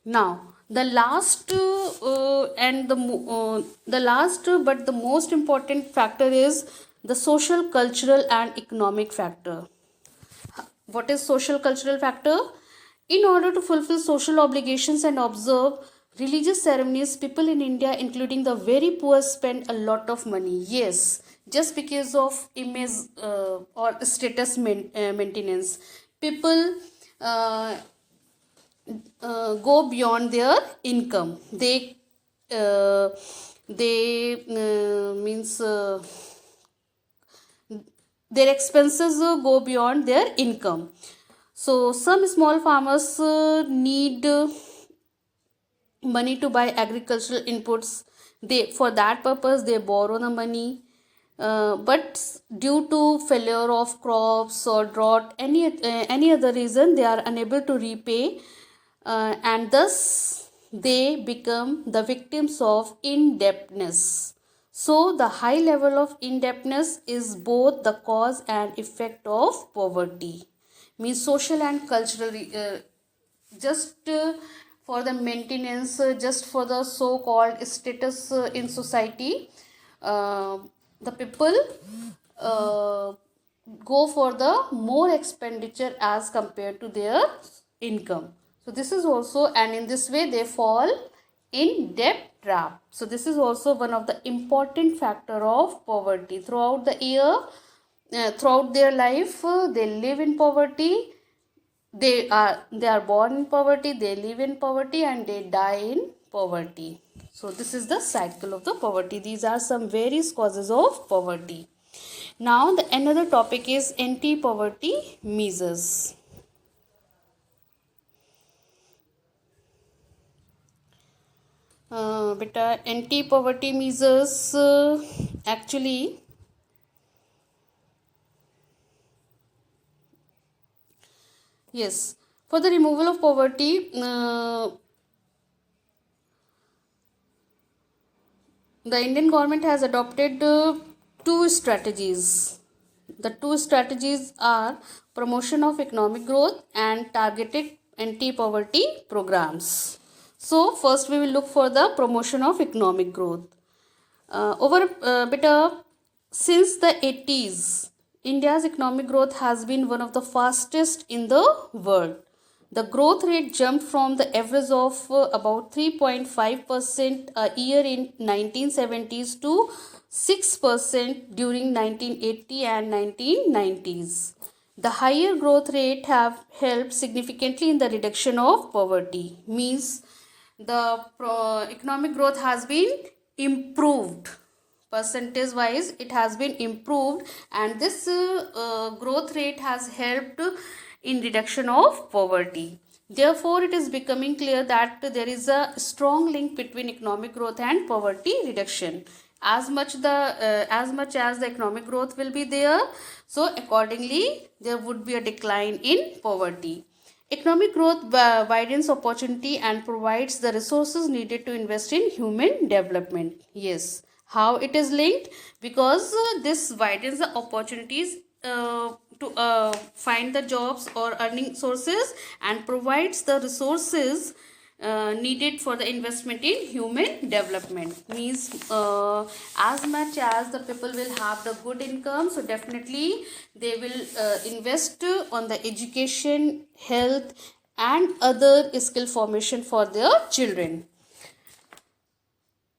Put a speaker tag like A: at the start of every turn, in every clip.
A: Now, the last but the most important factor is the social, cultural, and economic factor. What is social cultural factor? In order to fulfill social obligations and observe religious ceremonies, people in India, including the very poor, spend a lot of money. Yes, just because of image or status maintenance, people uh, go beyond their income. Uh, they means their expenses go beyond their income. So some small farmers need money to buy agricultural inputs. They, for that purpose, they borrow the money. But due to failure of crops or drought, any other reason, they are unable to repay, and thus they become the victims of indebtedness. So the high level of indebtedness is both the cause and effect of poverty. Means social and cultural, just for the maintenance, just for the so called status in society, uh, the people uh, go for the more expenditure as compared to their income. So this is also, and in this way they fall in debt trap. So this is also one of the important factor of poverty. Throughout the year, throughout their life, they live in poverty. They are born in poverty, they live in poverty, and they die in poverty. So this is the cycle of the poverty. These are some various causes of poverty. Now the another topic is anti poverty measures. Beta, anti poverty measures, actually, yes, for the removal of poverty, the Indian government has adopted two strategies. The two strategies are promotion of economic growth and targeted anti-poverty programs. So first we will look for the promotion of economic growth. Over better Since the 80s, India's economic growth has been one of the fastest in the world. The growth rate jumped from the average of about 3.5% a year in 1970s to 6% during 1980 and 1990s. The higher growth rate have helped significantly in the reduction of poverty. Means the economic growth has been improved, percentage wise it has been improved, and this growth rate has helped in reduction of poverty. Therefore it is becoming clear that there is a strong link between economic growth and poverty reduction. As much as the economic growth will be there, so accordingly there would be a decline in poverty. Economic growth widens opportunity and provides the resources needed to invest in human development. Yes. How it is linked? Because this widens the opportunities to find the jobs or earning sources, and provides the resources needed for the investment in human development. Means as much as the people will have the good income, so definitely they will invest on the education, health, and other skill formation for their children.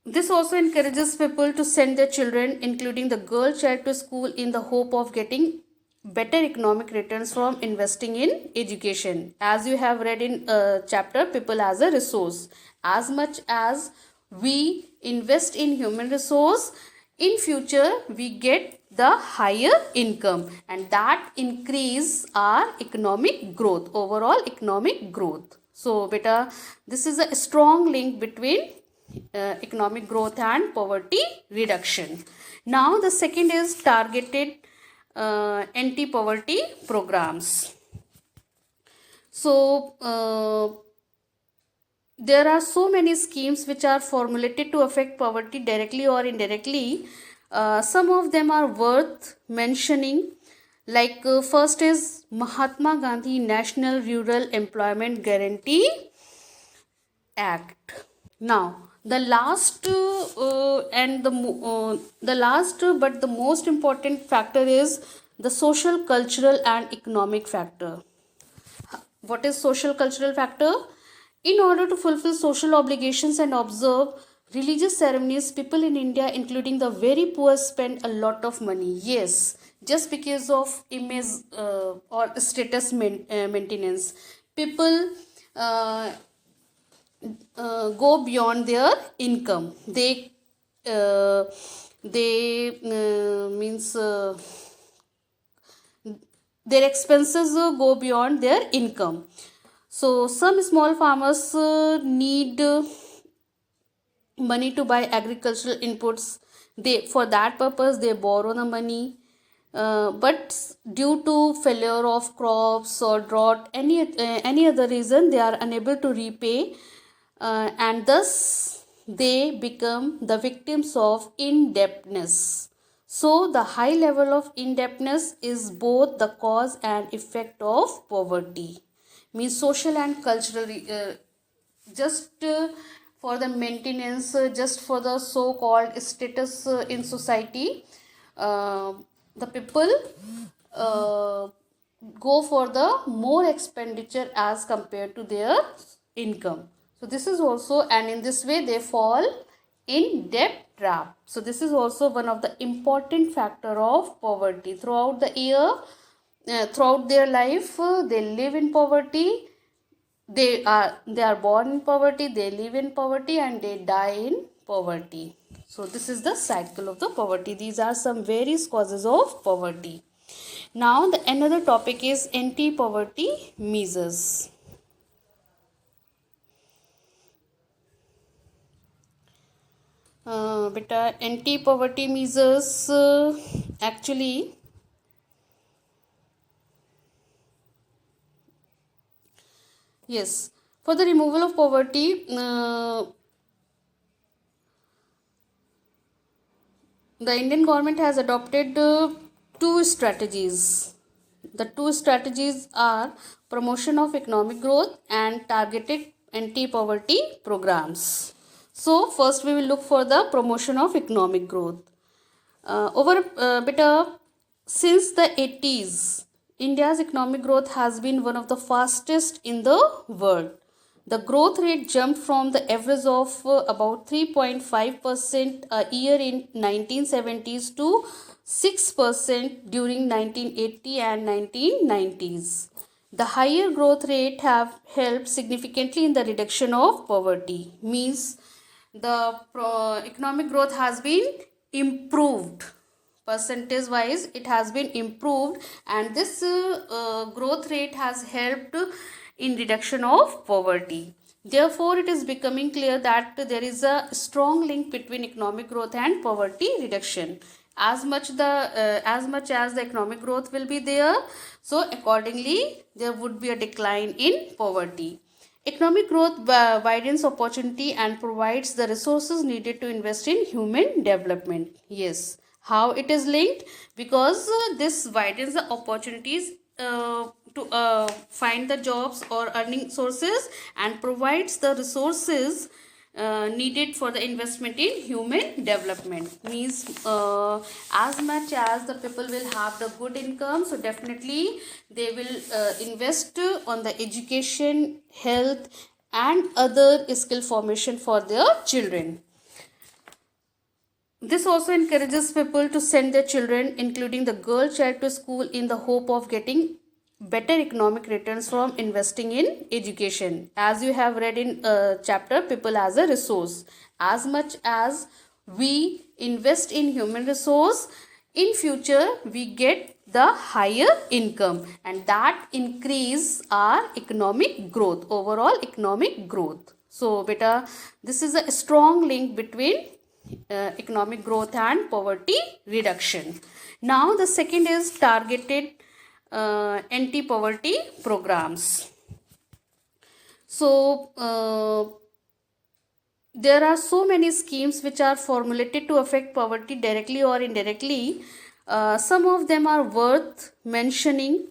A: This also encourages people to send their children, including the girl child, to school in the hope of getting better economic returns from investing in education. As you have read in chapter People as a Resource, as much as we invest in human resource, in future we get the higher income, and that increase our economic growth, overall economic growth. So beta, this is a strong link between economic growth and poverty reduction. Now the second is targeted anti-poverty programs. So there are so many schemes which are formulated to affect poverty directly or indirectly. Some of them are worth mentioning. Like first is Mahatma Gandhi National Rural Employment Guarantee Act. Now, the last and the last but the most important factor is the social, cultural, and economic factor. What is social cultural factor? In order to fulfill social obligations and observe religious ceremonies, people in India, including the very poor, spend a lot of money. Yes, just because of image or status maintenance, people uh, go beyond their income. Uh, they means their expenses go beyond their income. So some small farmers need money to buy agricultural inputs. They, for that purpose, they borrow the money. But due to failure of crops or drought, any other reason, they are unable to repay, and thus they become the victims of indebtedness. So the high level of indebtedness is both the cause and effect of poverty. Means social and cultural, just for the maintenance, just for the so called status in society, uh, the people uh, go for the more expenditure as compared to their income. So this is also, and in this way they fall in debt trap. So this is also one of the important factor of poverty. Throughout the year, throughout their life, they live in poverty. They are born in poverty, they live in poverty, and they die in poverty. So this is the cycle of the poverty. These are some various causes of poverty. Now the another topic is anti-poverty measures. Beta anti-poverty measures, actually yes, for the removal of poverty, the Indian government has adopted two strategies. The two strategies are promotion of economic growth and targeted anti-poverty programs. So first we will look for the promotion of economic growth. Since the 80s, India's economic growth has been one of the fastest in the world. The growth rate jumped from the average of about 3.5% a year in 1970s to 6% during 1980 and 1990s. The higher growth rate have helped significantly in the reduction of poverty. Means the economic growth has been improved, percentage wise it has been improved, and this growth rate has helped in reduction of poverty. Therefore it is becoming clear that there is a strong link between economic growth and poverty reduction. As much as the economic growth will be there, so accordingly there would be a decline in poverty. Economic growth widens opportunity and provides the resources needed to invest in human development. Yes. How it is linked? Because this widens the opportunities to find the jobs or earning sources, and provides the resources needed for the investment in human development. Means as much as the people will have the good income, so definitely they will invest on the education, health, and other skill formation for their children. This also encourages people to send their children, including the girl child, to school in the hope of getting better economic returns from investing in education. As you have read in chapter People as a Resource, as much as we invest in human resource, in future we get the higher income, and that increase our economic growth, overall economic growth. So beta, this is a strong link between economic growth and poverty reduction. Now the second is targeted anti-poverty programs. So there are so many schemes which are formulated to affect poverty directly or indirectly. Some of them are worth mentioning.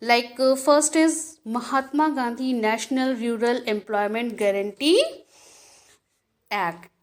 A: Like first is Mahatma Gandhi National Rural Employment Guarantee Act.